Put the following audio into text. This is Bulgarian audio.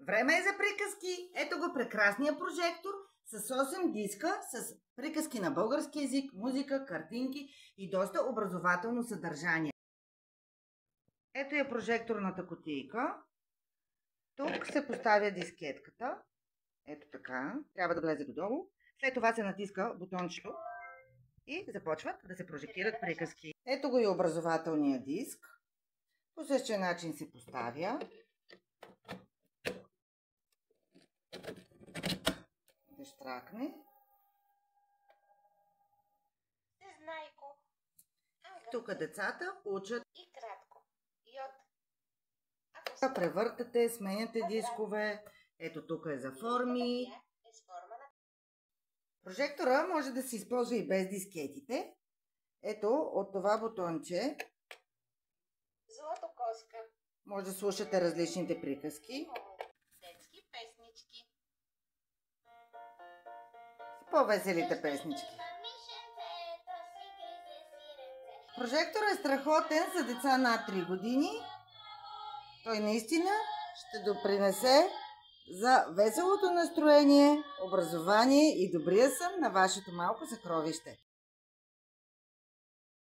Време е за приказки. Ето го прекрасния прожектор с 8 диска, с приказки на български език, музика, картинки и доста образователно съдържание. Ето е прожекторната кутийка. Тук се поставя дискетката. Ето така. Трябва да влезе додолу. След това се натиска бутончето и започват да се прожектират приказки. Ето го и образователния диск. По същия начин се поставя. Да штракне. Тук децата учат и кратко. Йод. Да превъртате, сменяте дискове. Ето тук е за форми. Прожектора може да се използва и без дискетите. Ето от това бутонче Златокоска. може да слушате различните приказки. Детски песнички. По-веселите песнички. Прожекторът е страхотен за деца над 3 години. Той наистина ще допринесе за веселото настроение, образование и добрия сън на вашето малко съкровище.